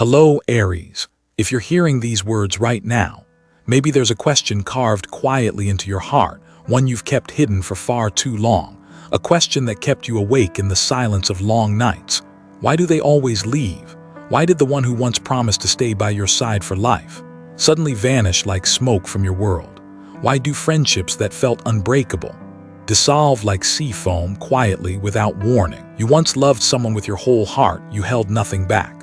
Hello, Aries. If you're hearing these words right now, maybe there's a question carved quietly into your heart, one you've kept hidden for far too long, a question that kept you awake in the silence of long nights. Why do they always leave? Why did the one who once promised to stay by your side for life suddenly vanish like smoke from your world? Why do friendships that felt unbreakable dissolve like sea foam quietly without warning? You once loved someone with your whole heart, you held nothing back.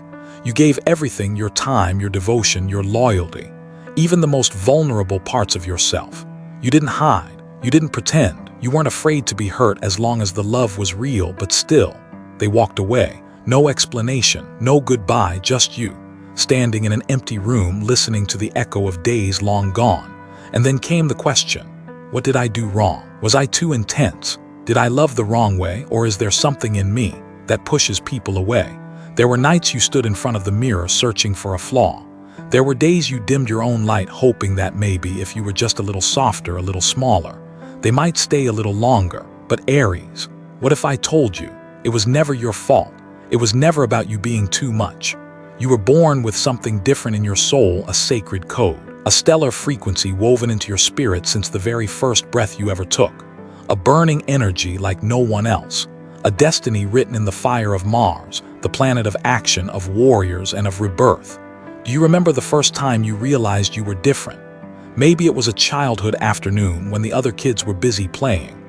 You gave everything, your time, your devotion, your loyalty, even the most vulnerable parts of yourself. You didn't hide, you didn't pretend, you weren't afraid to be hurt as long as the love was real, but still, they walked away. No explanation, no goodbye, just you, standing in an empty room listening to the echo of days long gone. And then came the question, what did I do wrong? Was I too intense? Did I love the wrong way, or is there something in me that pushes people away? There were nights you stood in front of the mirror searching for a flaw. There were days you dimmed your own light hoping that maybe if you were just a little softer, a little smaller, they might stay a little longer. But Aries, what if I told you it was never your fault? It was never about you being too much. You were born with something different in your soul, a sacred code, a stellar frequency woven into your spirit since the very first breath you ever took, a burning energy like no one else, a destiny written in the fire of Mars, the planet of action, of warriors, and of rebirth. Do you remember the first time you realized you were different? Maybe it was a childhood afternoon when the other kids were busy playing,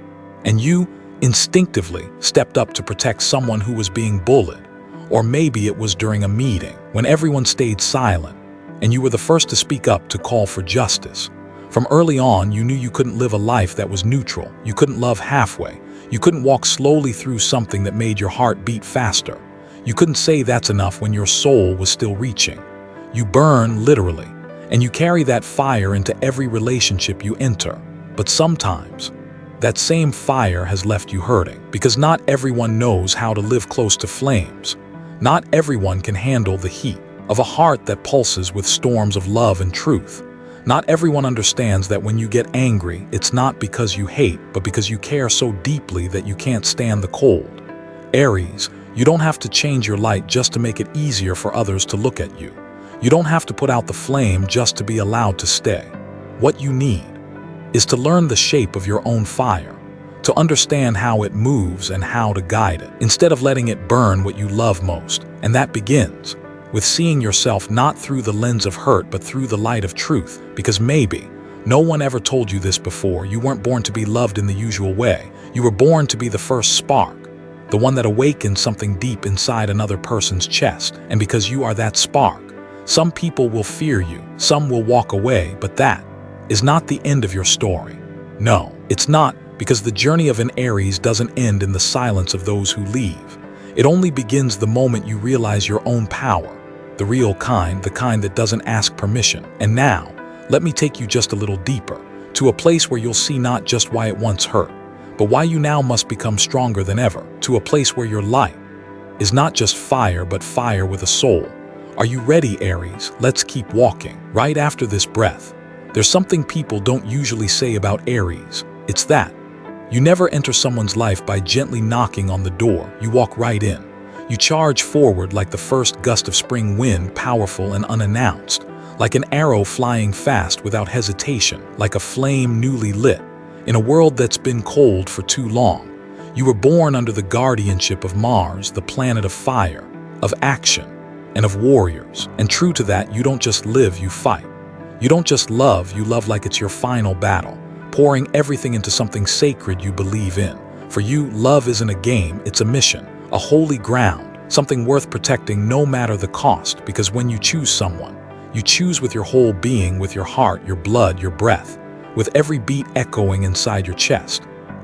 and you instinctively stepped up to protect someone who was being bullied. Or maybe it was during a meeting when everyone stayed silent, and you were the first to speak up to call for justice. From early on, you knew you couldn't live a life that was neutral. You couldn't love halfway. You couldn't walk slowly through something that made your heart beat faster. You couldn't say that's enough when your soul was still reaching. You burn, literally, and you carry that fire into every relationship you enter. But sometimes, that same fire has left you hurting, because not everyone knows how to live close to flames. Not everyone can handle the heat of a heart that pulses with storms of love and truth. Not everyone understands that when you get angry, it's not because you hate, but because you care so deeply that you can't stand the cold. Aries, you don't have to change your light just to make it easier for others to look at you. You don't have to put out the flame just to be allowed to stay. What you need is to learn the shape of your own fire, to understand how it moves and how to guide it, instead of letting it burn what you love most. And that begins with seeing yourself not through the lens of hurt, but through the light of truth. Because maybe no one ever told you this before. You weren't born to be loved in the usual way. You were born to be the first spark, the one that awakens something deep inside another person's chest. And because you are that spark, some people will fear you, some will walk away, but that is not the end of your story. No, it's not, because the journey of an Aries doesn't end in the silence of those who leave. It only begins the moment you realize your own power, the real kind, the kind that doesn't ask permission. And now, let me take you just a little deeper, to a place where you'll see not just why it once hurt, but why you now must become stronger than ever, to a place where your light is not just fire, but fire with a soul. Are you ready, Aries? Let's keep walking. Right after this breath, there's something people don't usually say about Aries. It's that you never enter someone's life by gently knocking on the door. You walk right in. You charge forward like the first gust of spring wind, powerful and unannounced, like an arrow flying fast without hesitation, like a flame newly lit. In a world that's been cold for too long, you were born under the guardianship of Mars, the planet of fire, of action, and of warriors. And true to that, you don't just live, you fight. You don't just love, you love like it's your final battle, pouring everything into something sacred you believe in. For you, love isn't a game, it's a mission, a holy ground, something worth protecting no matter the cost. Because when you choose someone, you choose with your whole being, with your heart, your blood, your breath, with every beat echoing inside your chest.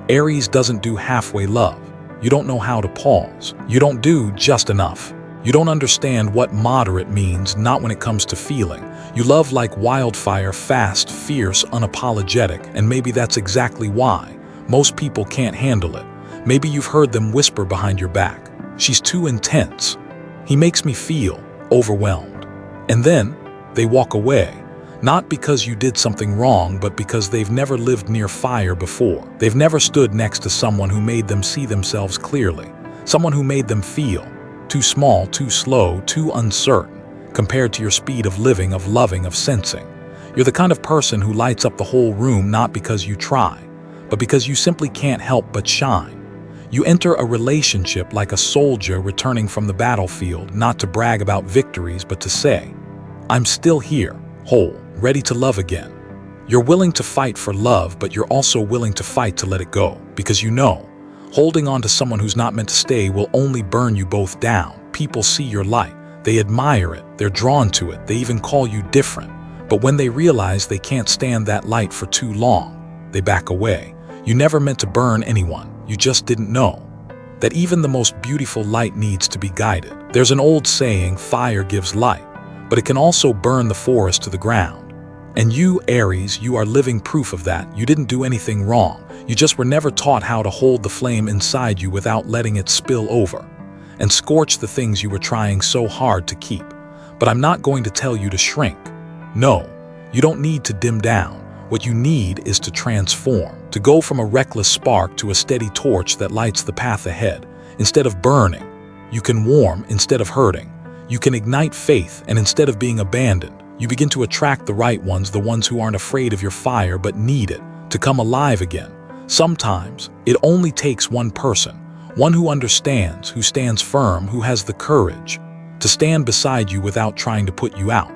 Aries doesn't do halfway love. You don't know how to pause. You don't do just enough. You don't understand what moderate means, not when it comes to feeling. You love like wildfire, fast, fierce, unapologetic, and maybe that's exactly why most people can't handle it. Maybe you've heard them whisper behind your back, "She's too intense. He makes me feel overwhelmed." And then they walk away, not because you did something wrong, but because they've never lived near fire before. They've never stood next to someone who made them see themselves clearly, someone who made them feel too small, too slow, too uncertain. compared to your speed of living, of loving, of sensing. You're the kind of person who lights up the whole room not because you try, but because you simply can't help but shine. You enter a relationship like a soldier returning from the battlefield, not to brag about victories, but to say, "I'm still here, whole, ready to love again." You're willing to fight for love, but you're also willing to fight to let it go, because you know, holding on to someone who's not meant to stay will only burn you both down. People see your light, they admire it, they're drawn to it, they even call you different. But when they realize they can't stand that light for too long, they back away. You never meant to burn anyone, you just didn't know that even the most beautiful light needs to be guided. There's an old saying, fire gives light, but it can also burn the forest to the ground. And you, Aries, you are living proof of that. You didn't do anything wrong. You just were never taught how to hold the flame inside you without letting it spill over and scorch the things you were trying so hard to keep. But I'm not going to tell you to shrink. No, you don't need to dim down. What you need is to transform, to go from a reckless spark to a steady torch that lights the path ahead. Instead of burning, you can warm instead of hurting. You can ignite faith, and instead of being abandoned, you begin to attract the right ones, the ones who aren't afraid of your fire but need it to come alive again. Sometimes it only takes one person, one who understands, who stands firm, who has the courage to stand beside you without trying to put you out.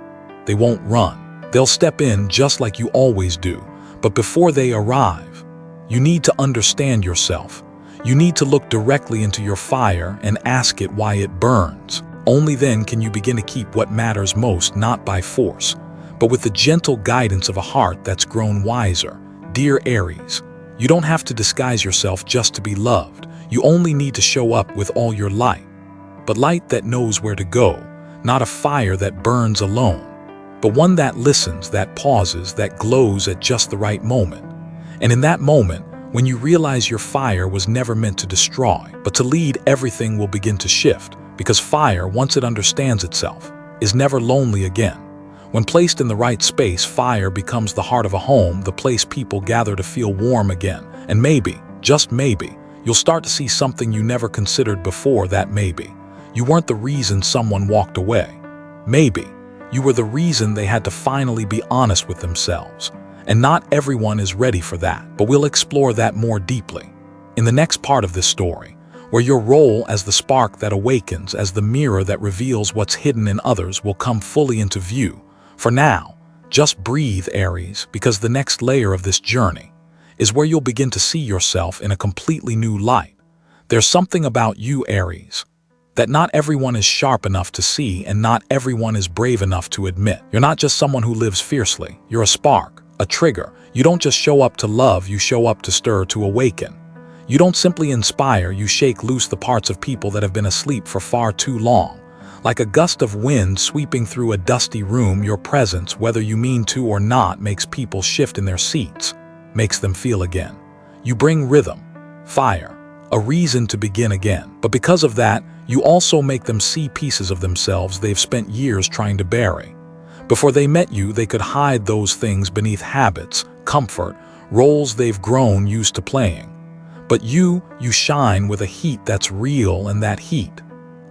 They won't run. They'll step in just like you always do. But before they arrive, you need to understand yourself. You need to look directly into your fire and ask it why it burns. Only then can you begin to keep what matters most, not by force, but with the gentle guidance of a heart that's grown wiser. Dear Aries, you don't have to disguise yourself just to be loved. You only need to show up with all your light, but light that knows where to go, not a fire that burns alone, but one that listens, that pauses, that glows at just the right moment. And in that moment, when you realize your fire was never meant to destroy, but to lead, everything will begin to shift. Because fire, once it understands itself, is never lonely again. When placed in the right space, fire becomes the heart of a home, the place people gather to feel warm again. And maybe, just maybe, you'll start to see something you never considered before. That maybe you weren't the reason someone walked away. Maybe you were the reason they had to finally be honest with themselves. And not everyone is ready for that, but we'll explore that more deeply in the next part of this story, where your role as the spark that awakens, as the mirror that reveals what's hidden in others, will come fully into view. For now, just breathe, Aries, because the next layer of this journey is where you'll begin to see yourself in a completely new light. There's something about you, Aries, that not everyone is sharp enough to see, and not everyone is brave enough to admit. You're not just someone who lives fiercely. You're a spark, a trigger. You don't just show up to love, you show up to stir, to awaken. You don't simply inspire, you shake loose the parts of people that have been asleep for far too long. Like a gust of wind sweeping through a dusty room, your presence, whether you mean to or not, makes people shift in their seats, makes them feel again. You bring rhythm, fire, a reason to begin again. But because of that, you also make them see pieces of themselves they've spent years trying to bury. Before they met you, they could hide those things beneath habits, comfort, roles they've grown used to playing. But you shine with a heat that's real, and that heat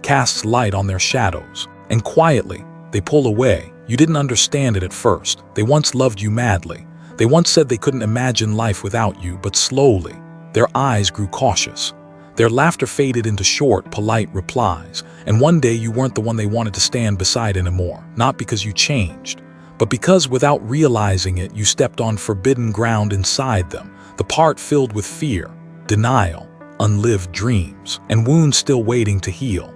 casts light on their shadows. And quietly, they pull away. You didn't understand it at first. They once loved you madly. They once said they couldn't imagine life without you, but slowly, their eyes grew cautious. Their laughter faded into short, polite replies. And one day you weren't the one they wanted to stand beside anymore. Not because you changed, but because without realizing it, you stepped on forbidden ground inside them, the part filled with fear, denial, unlived dreams, and wounds still waiting to heal.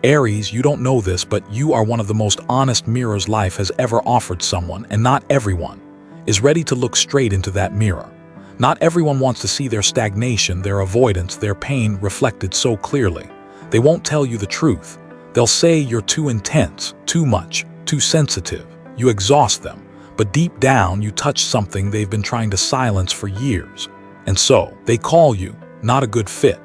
Aries, you don't know this, but you are one of the most honest mirrors life has ever offered someone, and not everyone is ready to look straight into that mirror. Not everyone wants to see their stagnation, their avoidance, their pain reflected so clearly. They won't tell you the truth. They'll say you're too intense, too much, too sensitive. You exhaust them, but deep down you touch something they've been trying to silence for years. And so, they call you not a good fit.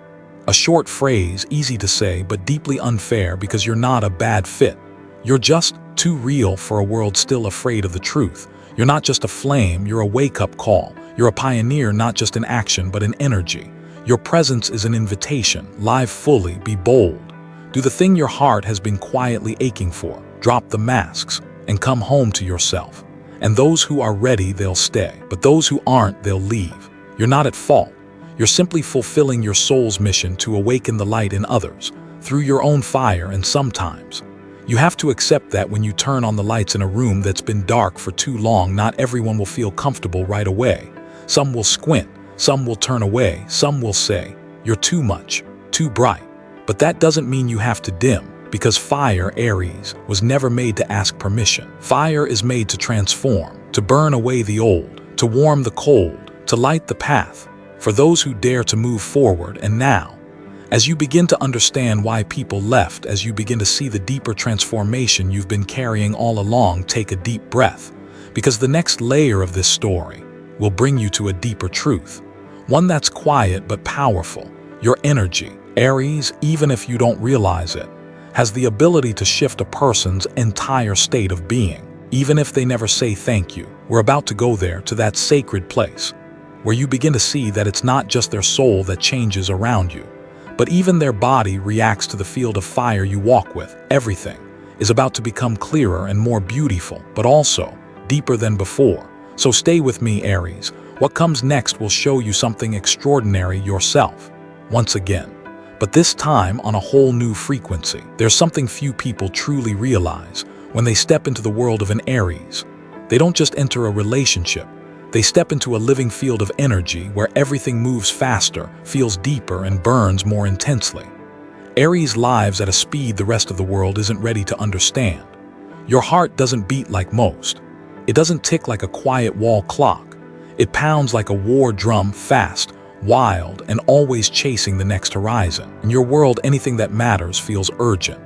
A short phrase, easy to say, but deeply unfair, because you're not a bad fit. You're just too real for a world still afraid of the truth. You're not just a flame, you're a wake-up call. You're a pioneer, not just in action, but in energy. Your presence is an invitation. Live fully, be bold. Do the thing your heart has been quietly aching for. drop the masks, and come home to yourself. And those who are ready, they'll stay. But those who aren't, they'll leave. You're not at fault. You're simply fulfilling your soul's mission to awaken the light in others, through your own fire. And sometimes, you have to accept that when you turn on the lights in a room that's been dark for too long, not everyone will feel comfortable right away. Some will squint, some will turn away, some will say, "You're too much, too bright." But that doesn't mean you have to dim, because fire, Aries, was never made to ask permission. Fire is made to transform, to burn away the old, to warm the cold, to light the path for those who dare to move forward. And now, as you begin to understand why people left, as you begin to see the deeper transformation you've been carrying all along, take a deep breath, because the next layer of this story will bring you to a deeper truth, one that's quiet but powerful. Your energy, Aries, even if you don't realize it, has the ability to shift a person's entire state of being, even if they never say thank you. We're about to go there, to that sacred place, where you begin to see that it's not just their soul that changes around you, but even their body reacts to the field of fire you walk with. Everything is about to become clearer and more beautiful, but also deeper than before. So stay with me, Aries. What comes next will show you something extraordinary yourself, once again, but this time on a whole new frequency. There's something few people truly realize when they step into the world of an Aries. They don't just enter a relationship. They step into a living field of energy where everything moves faster, feels deeper, and burns more intensely. Aries lives at a speed the rest of the world isn't ready to understand. Your heart doesn't beat like most. It doesn't tick like a quiet wall clock. It pounds like a war drum, fast, wild, and always chasing the next horizon. In your world, anything that matters feels urgent.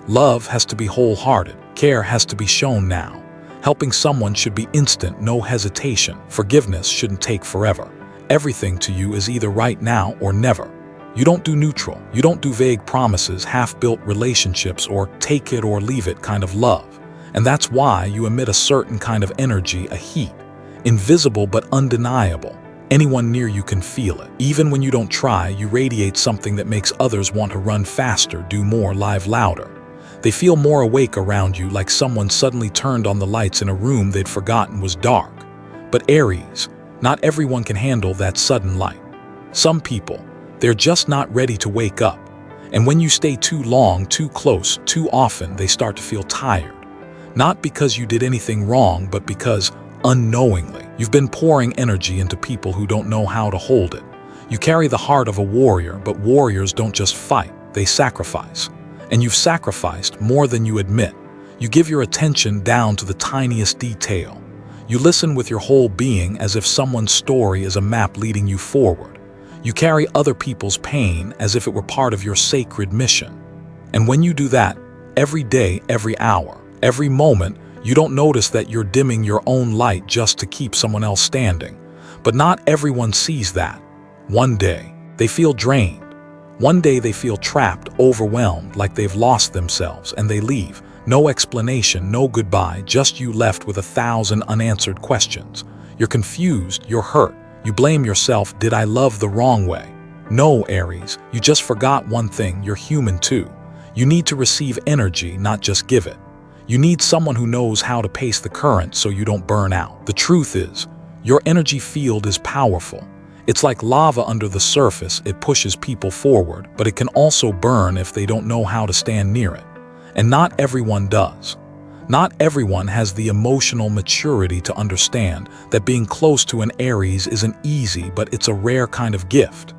Love has to be wholehearted. Care has to be shown now. Helping someone should be instant, no hesitation. Forgiveness shouldn't take forever. Everything to you is either right now or never. You don't do neutral. You don't do vague promises, half-built relationships, or take it or leave it kind of love. And that's why you emit a certain kind of energy, a heat, invisible but undeniable. Anyone near you can feel it. Even when you don't try, you radiate something that makes others want to run faster, do more, live louder. They feel more awake around you, like someone suddenly turned on the lights in a room they'd forgotten was dark. But Aries, not everyone can handle that sudden light. Some people, they're just not ready to wake up. And when you stay too long, too close, too often, they start to feel tired. Not because you did anything wrong, but because, unknowingly, you've been pouring energy into people who don't know how to hold it. You carry the heart of a warrior, but warriors don't just fight, they sacrifice. And you've sacrificed more than you admit. You give your attention down to the tiniest detail. You listen with your whole being, as if someone's story is a map leading you forward. You carry other people's pain as if it were part of your sacred mission. And when you do that, every day, every hour, every moment, you don't notice that you're dimming your own light just to keep someone else standing. But not everyone sees that. One day, they feel drained. One day they feel trapped, overwhelmed, like they've lost themselves, and they leave. No explanation, no goodbye, just you left with 1,000 unanswered questions. You're confused, you're hurt, you blame yourself. Did I love the wrong way? No, Aries, you just forgot one thing, you're human too. You need to receive energy, not just give it. You need someone who knows how to pace the current so you don't burn out. The truth is, your energy field is powerful. It's like lava under the surface. It pushes people forward, but it can also burn if they don't know how to stand near it. And not everyone does. Not everyone has the emotional maturity to understand that being close to an Aries isn't easy, but it's a rare kind of gift.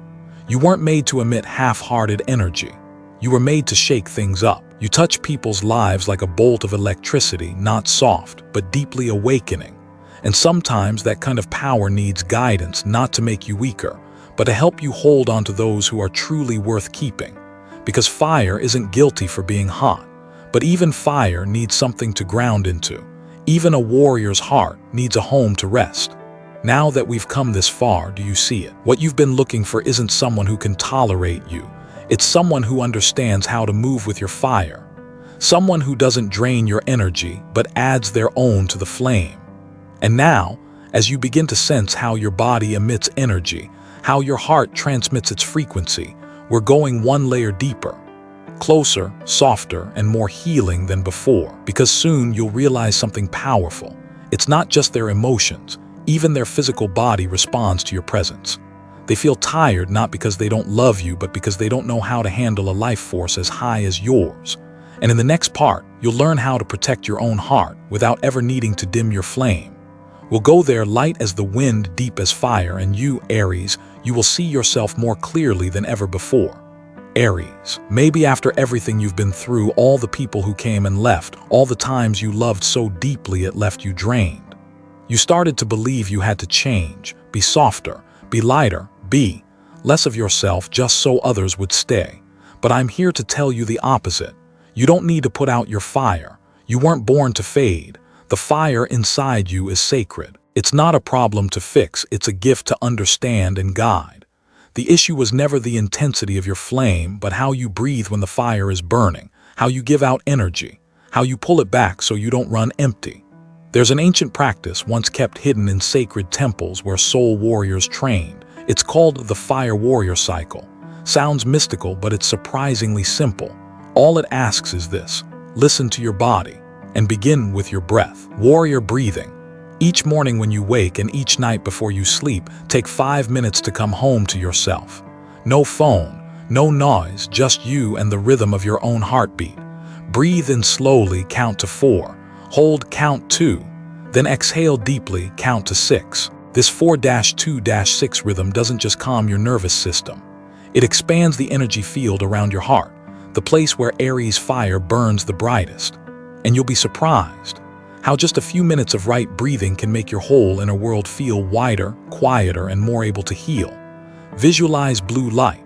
You weren't made to emit half-hearted energy. You were made to shake things up. You touch people's lives like a bolt of electricity, not soft, but deeply awakening. And sometimes that kind of power needs guidance, not to make you weaker, but to help you hold on to those who are truly worth keeping. Because fire isn't guilty for being hot, but even fire needs something to ground into. Even a warrior's heart needs a home to rest. Now that we've come this far, do you see it? What you've been looking for isn't someone who can tolerate you. It's someone who understands how to move with your fire. Someone who doesn't drain your energy, but adds their own to the flame. And now, as you begin to sense how your body emits energy, how your heart transmits its frequency, we're going one layer deeper. closer, softer, and more healing than before, because soon you'll realize something powerful. It's not just their emotions, even their physical body responds to your presence. They feel tired not because they don't love you, but because they don't know how to handle a life force as high as yours. And in the next part, you'll learn how to protect your own heart without ever needing to dim your flame. We'll go there light as the wind, deep as fire, and you, Aries, you will see yourself more clearly than ever before. Aries, maybe after everything you've been through, all the people who came and left, all the times you loved so deeply it left you drained. You started to believe you had to change, be softer, be lighter, be less of yourself just so others would stay. But I'm here to tell you the opposite. You don't need to put out your fire. You weren't born to fade. The fire inside you is sacred. It's not a problem to fix, it's a gift to understand and guide. The issue was never the intensity of your flame, but how you breathe when the fire is burning, how you give out energy, how you pull it back so you don't run empty. There's an ancient practice once kept hidden in sacred temples where soul warriors trained. It's called the fire warrior cycle. Sounds mystical, but it's surprisingly simple. All it asks is this: listen to your body and begin with your breath. Warrior breathing. Each morning when you wake and each night before you sleep, take 5 minutes to come home to yourself. No phone, no noise, just you and the rhythm of your own heartbeat. Breathe in slowly, count to 4. Hold, count 2. Then exhale deeply, count to 6. This 4-2-6 rhythm doesn't just calm your nervous system. It expands the energy field around your heart, the place where Aries fire burns the brightest. And you'll be surprised how just a few minutes of right breathing can make your whole inner world feel wider, quieter, and more able to heal. Visualize blue light.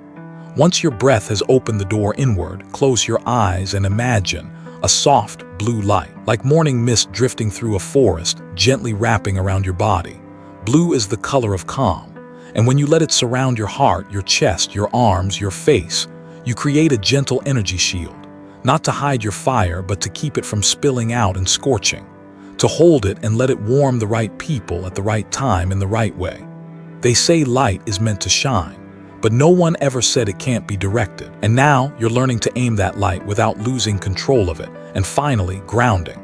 Once your breath has opened the door inward, close your eyes and imagine a soft blue light, like morning mist drifting through a forest, gently wrapping around your body. Blue is the color of calm, and when you let it surround your heart, your chest, your arms, your face, you create a gentle energy shield, not to hide your fire, but to keep it from spilling out and scorching, to hold it and let it warm the right people at the right time in the right way. They say light is meant to shine, but no one ever said it can't be directed. And now you're learning to aim that light without losing control of it. And finally, grounding.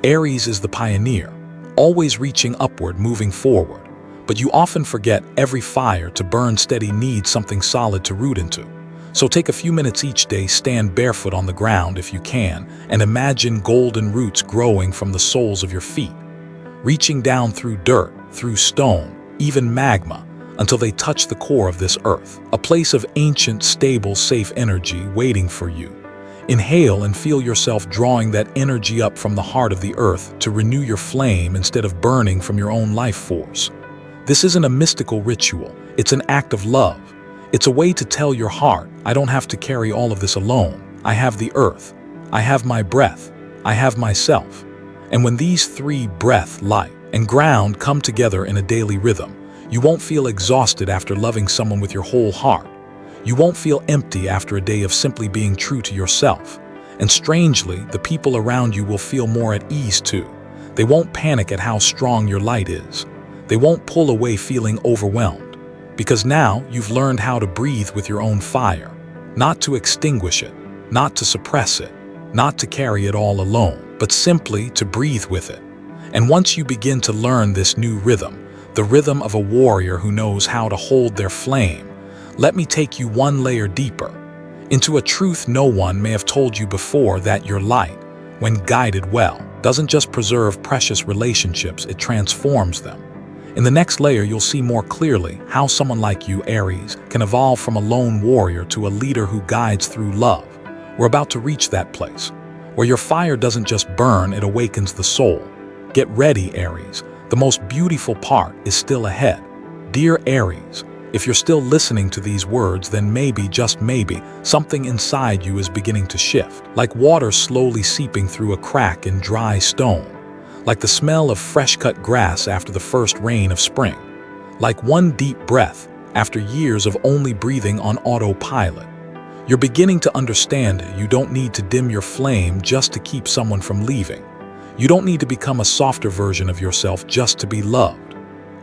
Aries is the pioneer, always reaching upward, moving forward. But you often forget every fire to burn steady needs something solid to root into. So take a few minutes each day, stand barefoot on the ground if you can, and imagine golden roots growing from the soles of your feet, reaching down through dirt, through stone, even magma, until they touch the core of this earth, a place of ancient, stable, safe energy waiting for you. Inhale and feel yourself drawing that energy up from the heart of the earth to renew your flame instead of burning from your own life force. This isn't a mystical ritual, it's an act of love. It's a way to tell your heart, I don't have to carry all of this alone. I have the earth, I have my breath, I have myself. And when these three, breath, light, and ground, come together in a daily rhythm, you won't feel exhausted after loving someone with your whole heart. You won't feel empty after a day of simply being true to yourself. And strangely, the people around you will feel more at ease too. They won't panic at how strong your light is. They won't pull away feeling overwhelmed. Because now you've learned how to breathe with your own fire, not to extinguish it, not to suppress it, not to carry it all alone, but simply to breathe with it. And once you begin to learn this new rhythm, the rhythm of a warrior who knows how to hold their flame, let me take you one layer deeper, into a truth no one may have told you before, that your light, when guided well, doesn't just preserve precious relationships, it transforms them. In the next layer, you'll see more clearly how someone like you, Aries, can evolve from a lone warrior to a leader who guides through love. We're about to reach that place, where your fire doesn't just burn, it awakens the soul. Get ready, Aries. The most beautiful part is still ahead. Dear Aries, if you're still listening to these words, then maybe, just maybe, something inside you is beginning to shift, like water slowly seeping through a crack in dry stone. Like the smell of fresh-cut grass after the first rain of spring. Like one deep breath after years of only breathing on autopilot. You're beginning to understand you don't need to dim your flame just to keep someone from leaving. You don't need to become a softer version of yourself just to be loved.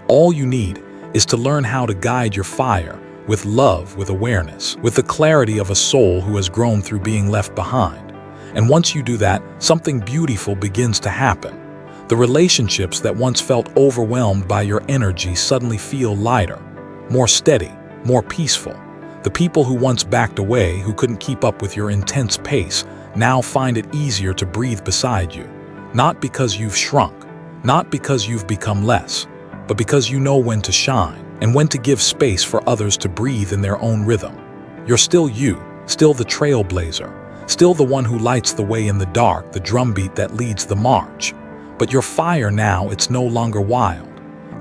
All you need is to learn how to guide your fire with love, with awareness, with the clarity of a soul who has grown through being left behind. And once you do that, something beautiful begins to happen. The relationships that once felt overwhelmed by your energy suddenly feel lighter, more steady, more peaceful. The people who once backed away, who couldn't keep up with your intense pace, now find it easier to breathe beside you. Not because you've shrunk, not because you've become less, but because you know when to shine and when to give space for others to breathe in their own rhythm. You're still you, still the trailblazer, still the one who lights the way in the dark, the drumbeat that leads the march. But your fire now, it's no longer wild.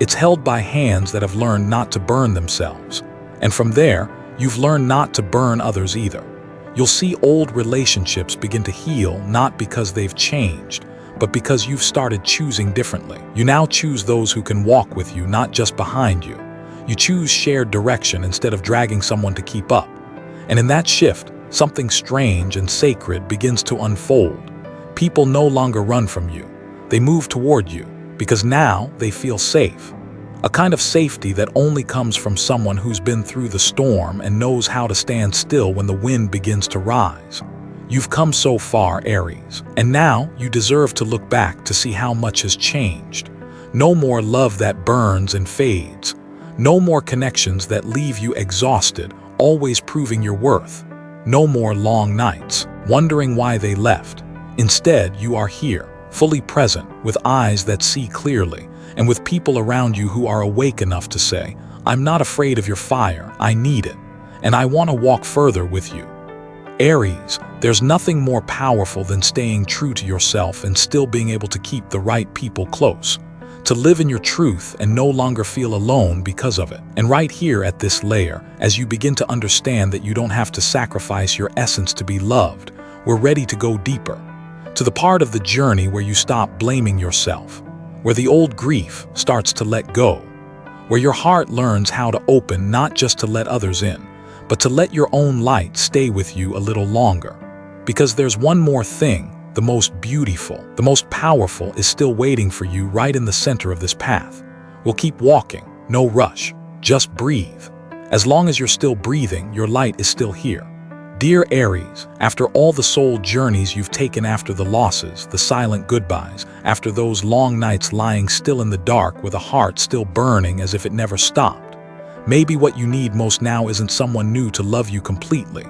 It's held by hands that have learned not to burn themselves. And from there, you've learned not to burn others either. You'll see old relationships begin to heal, not because they've changed, but because you've started choosing differently. You now choose those who can walk with you, not just behind you. You choose shared direction instead of dragging someone to keep up. And in that shift, something strange and sacred begins to unfold. People no longer run from you. They move toward you because now they feel safe. A kind of safety that only comes from someone who's been through the storm and knows how to stand still when the wind begins to rise. You've come so far, Aries, and now you deserve to look back to see how much has changed. No more love that burns and fades. No more connections that leave you exhausted, always proving your worth. No more long nights, wondering why they left. Instead, you are here, fully present, with eyes that see clearly, and with people around you who are awake enough to say, "I'm not afraid of your fire, I need it, and I want to walk further with you." Aries, there's nothing more powerful than staying true to yourself and still being able to keep the right people close. To live in your truth and no longer feel alone because of it. And right here at this layer, as you begin to understand that you don't have to sacrifice your essence to be loved, we're ready to go deeper. To the part of the journey where you stop blaming yourself, where the old grief starts to let go, where your heart learns how to open not just to let others in, but to let your own light stay with you a little longer. Because there's one more thing, the most beautiful, the most powerful is still waiting for you right in the center of this path. We'll keep walking, no rush, just breathe. As long as you're still breathing, your light is still here. Dear Aries, after all the soul journeys you've taken, after the losses, the silent goodbyes, after those long nights lying still in the dark with a heart still burning as if it never stopped, maybe what you need most now isn't someone new to love you completely,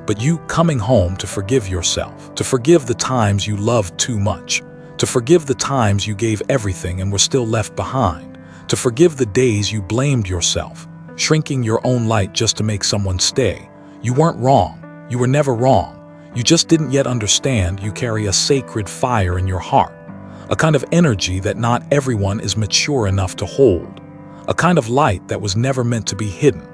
but you coming home to forgive yourself, to forgive the times you loved too much, to forgive the times you gave everything and were still left behind, to forgive the days you blamed yourself, shrinking your own light just to make someone stay. You weren't wrong. You were never wrong. You just didn't yet understand you carry a sacred fire in your heart, a kind of energy that not everyone is mature enough to hold, a kind of light that was never meant to be hidden,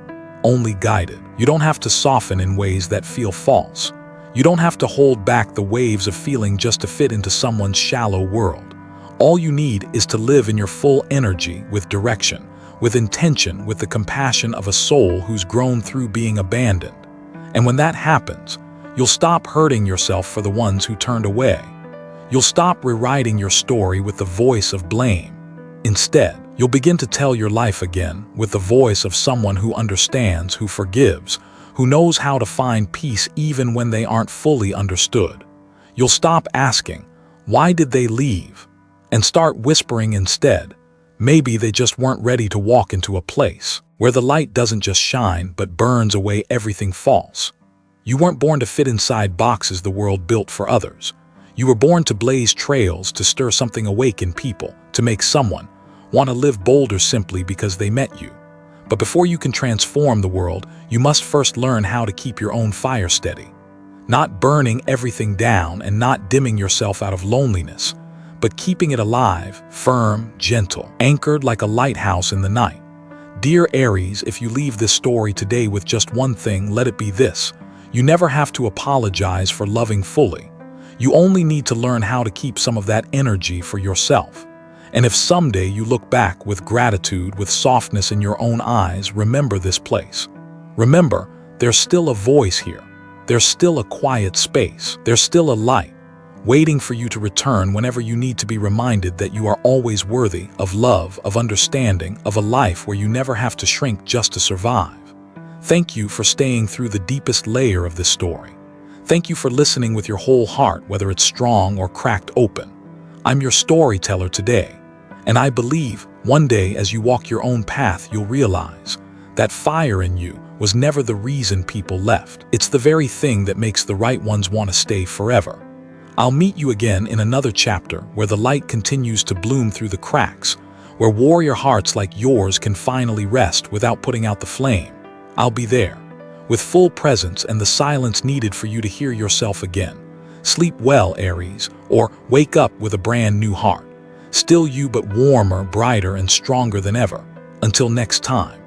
only guided. You don't have to soften in ways that feel false. You don't have to hold back the waves of feeling just to fit into someone's shallow world. All you need is to live in your full energy, with direction, with intention, with the compassion of a soul who's grown through being abandoned. And when that happens, you'll stop hurting yourself for the ones who turned away. You'll stop rewriting your story with the voice of blame. Instead, you'll begin to tell your life again with the voice of someone who understands, who forgives, who knows how to find peace even when they aren't fully understood. You'll stop asking, "Why did they leave?" and start whispering instead, "Maybe they just weren't ready to walk into a place where the light doesn't just shine but burns away everything false." You weren't born to fit inside boxes the world built for others. You were born to blaze trails, to stir something awake in people, to make someone want to live bolder simply because they met you. But before you can transform the world, you must first learn how to keep your own fire steady. Not burning everything down and not dimming yourself out of loneliness, but keeping it alive, firm, gentle, anchored like a lighthouse in the night. Dear Aries, if you leave this story today with just one thing, let it be this: you never have to apologize for loving fully. You only need to learn how to keep some of that energy for yourself. And if someday you look back with gratitude, with softness in your own eyes, remember this place. Remember, there's still a voice here. There's still a quiet space. There's still a light, waiting for you to return whenever you need to be reminded that you are always worthy of love, of understanding, of a life where you never have to shrink just to survive. Thank you for staying through the deepest layer of this story. Thank you for listening with your whole heart, whether it's strong or cracked open. I'm your storyteller today, and I believe one day as you walk your own path, you'll realize that fire in you was never the reason people left. It's the very thing that makes the right ones want to stay forever. I'll meet you again in another chapter where the light continues to bloom through the cracks, where warrior hearts like yours can finally rest without putting out the flame. I'll be there, with full presence and the silence needed for you to hear yourself again. Sleep well, Aries, or wake up with a brand new heart. Still you, but warmer, brighter, and stronger than ever. Until next time.